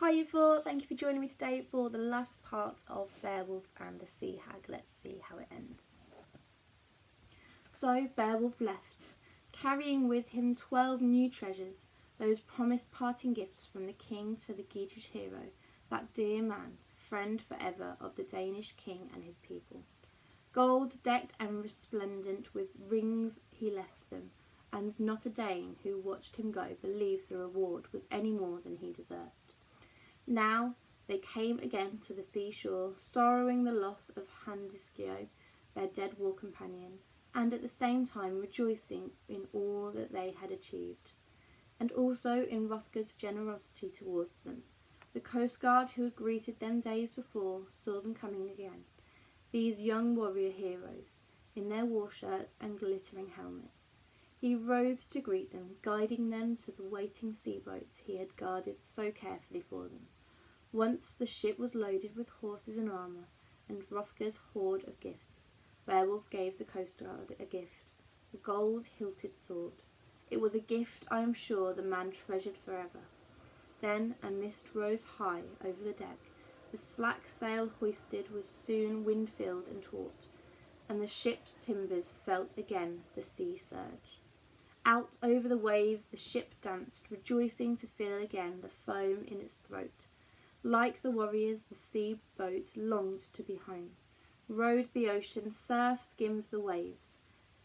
Hi you four, thank you for joining me today for the last part of Beowulf and the Sea Hag. Let's see how it ends. So Beowulf left, carrying with him 12 new treasures, those promised parting gifts from the king to the Geatish hero, that dear man, friend forever of the Danish king and his people. Gold decked and resplendent with rings he left them, and not a Dane who watched him go believed the reward was any more than he deserved. Now they came again to the seashore, sorrowing the loss of Handiscio, their dead war companion, and at the same time rejoicing in all that they had achieved, and also in Hrothgar's generosity towards them. The coastguard who had greeted them days before saw them coming again, these young warrior heroes, in their war shirts and glittering helmets. He rode to greet them, guiding them to the waiting sea boats he had guarded so carefully for them. Once the ship was loaded with horses and armour, and Hrothgar's hoard of gifts. Beowulf gave the coastguard a gift, a gold-hilted sword. It was a gift, I am sure, the man treasured forever. Then a mist rose high over the deck. The slack sail hoisted was soon wind-filled and taut, and the ship's timbers felt again the sea surge. Out over the waves the ship danced, rejoicing to feel again the foam in its throat. Like the warriors, the sea boat longed to be home. Rode the ocean, surf skimmed the waves,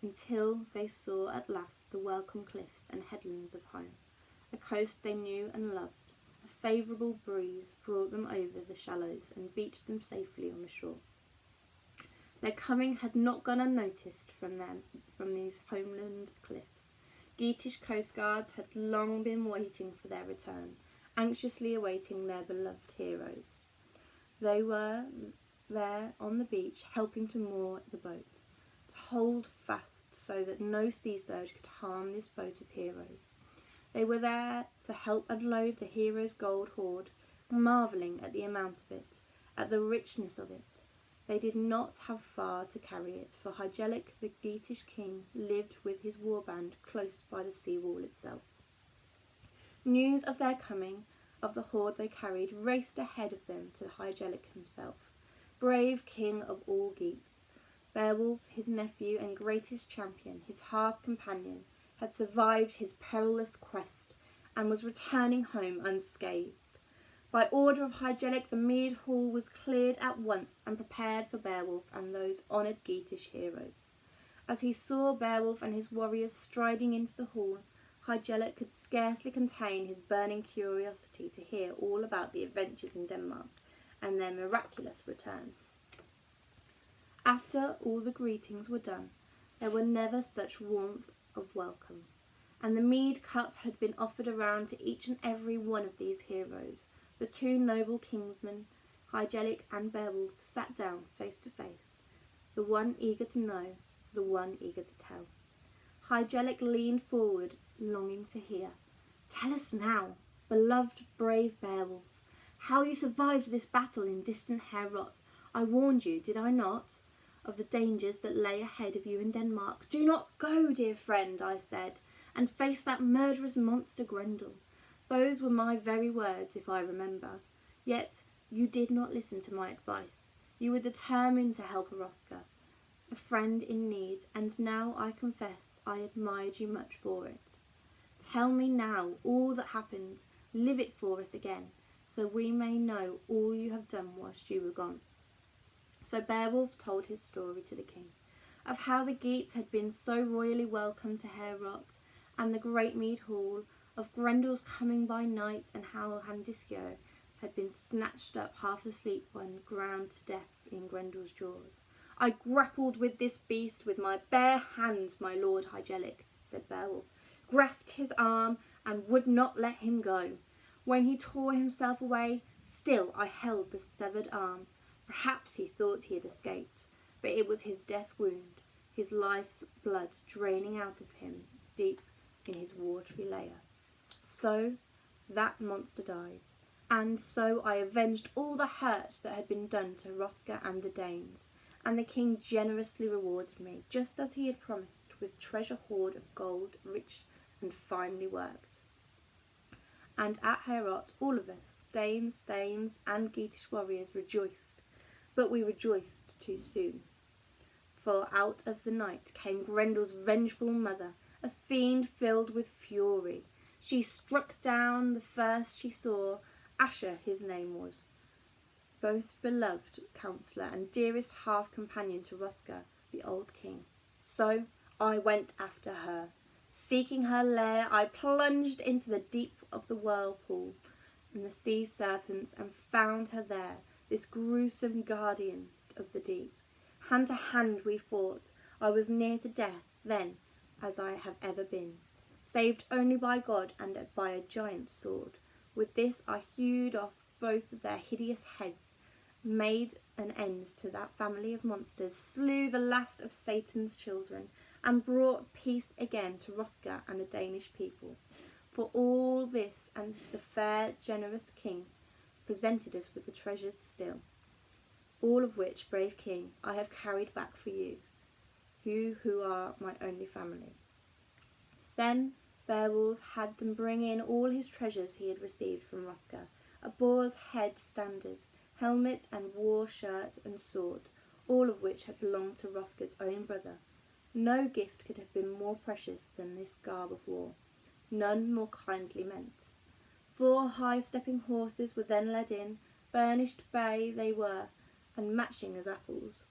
until they saw at last the welcome cliffs and headlands of home, a coast they knew and loved. A favourable breeze brought them over the shallows and beached them safely on the shore. Their coming had not gone unnoticed from these homeland cliffs. Geatish coastguards had long been waiting for their return, anxiously awaiting their beloved heroes. They were there on the beach, helping to moor the boats, to hold fast so that no sea surge could harm this boat of heroes. They were there to help unload the heroes' gold hoard, marvelling at the amount of it, at the richness of it. They did not have far to carry it, for Hygelac, the Geatish king, lived with his warband close by the sea wall itself. News of their coming, of the hoard they carried, raced ahead of them to Hygelac himself, brave king of all Geats. Beowulf, his nephew and greatest champion, his hearth companion, had survived his perilous quest and was returning home unscathed. By order of Hygelac, the mead hall was cleared at once and prepared for Beowulf and those honoured Geatish heroes. As he saw Beowulf and his warriors striding into the hall, Hygelac could scarcely contain his burning curiosity to hear all about the adventures in Denmark and their miraculous return. After all the greetings were done, there were never such warmth of welcome, and the mead cup had been offered around to each and every one of these heroes. The two noble kinsmen, Hygelac and Beowulf, sat down face to face, the one eager to know, the one eager to tell. Hygelac leaned forward, longing to hear. Tell us now, beloved brave Beowulf, how you survived this battle in distant Heorot. I warned you, did I not, of the dangers that lay ahead of you in Denmark. Do not go, dear friend, I said, and face that murderous monster Grendel. Those were my very words, if I remember. Yet you did not listen to my advice. You were determined to help Hrothgar, a friend in need, and now I confess I admired you much for it. Tell me now all that happened, live it for us again, so we may know all you have done whilst you were gone. So Beowulf told his story to the king, of how the Geats had been so royally welcomed to Heorot and the great mead hall, of Grendel's coming by night, and how Handiscio had been snatched up half asleep when ground to death in Grendel's jaws. I grappled with this beast with my bare hands, my lord Hygelac, said Beowulf, grasped his arm and would not let him go. When he tore himself away, still I held the severed arm. Perhaps he thought he had escaped, but it was his death wound, his life's blood draining out of him deep in his watery lair. So that monster died, and so I avenged all the hurt that had been done to Hrothgar and the Danes, and the king generously rewarded me, just as he had promised, with treasure hoard of gold, rich and finely worked. And at Heorot, all of us, Danes, Thanes, and Geatish warriors rejoiced, but we rejoiced too soon. For out of the night came Grendel's vengeful mother, a fiend filled with fury. She struck down the first she saw. Asher his name was, most beloved counsellor and dearest half-companion to Hrothgar, the old king. So I went after her. Seeking her lair, I plunged into the deep of the whirlpool and the sea serpents and found her there, this gruesome guardian of the deep. Hand to hand we fought. I was near to death then, as I have ever been, saved only by God and by a giant's sword. With this I hewed off both of their hideous heads, made an end to that family of monsters, slew the last of Satan's children, and brought peace again to Hrothgar and the Danish people. For all this, and the fair, generous king presented us with the treasures still, all of which, brave king, I have carried back for you, you who are my only family. Then Beowulf had them bring in all his treasures he had received from Hrothgar, a boar's head standard, helmet and war shirt and sword, all of which had belonged to Hrothgar's own brother. No gift could have been more precious than this garb of war, none more kindly meant. 4 high-stepping horses were then led in, burnished bay they were, and matching as apples.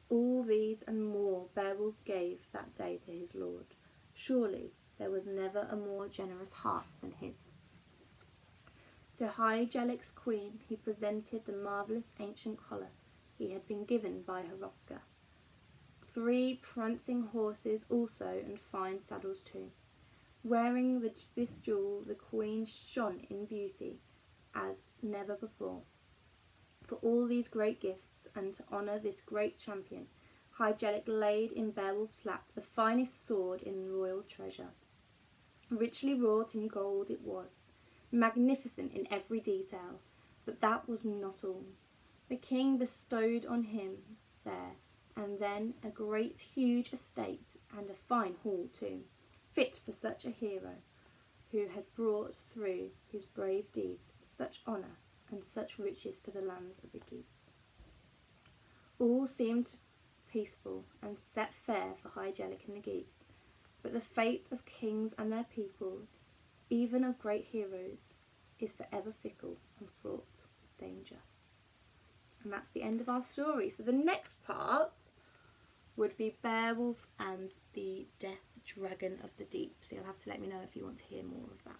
All these and more Beowulf gave that day to his lord. Surely there was never a more generous heart than his. To Hygelac's queen he presented the marvellous ancient collar he had been given by Hrothgar. 3 prancing horses also, and fine saddles too. Wearing this jewel, the queen shone in beauty as never before. For all these great gifts, and to honour this great champion, Hygelac laid in Beowulf's lap the finest sword in royal treasure. Richly wrought in gold it was, magnificent in every detail, but that was not all. The king bestowed on him there and then a great huge estate, and a fine hall too, fit for such a hero, who had brought through his brave deeds such honour and such riches to the lands of the Geats. All seemed peaceful and set fair for Hygelac and the Geats, but the fate of kings and their people, even of great heroes, is forever fickle and fraught with danger. And that's the end of our story. So the next part would be Beowulf and the Death Dragon of the Deep. So you'll have to let me know if you want to hear more of that.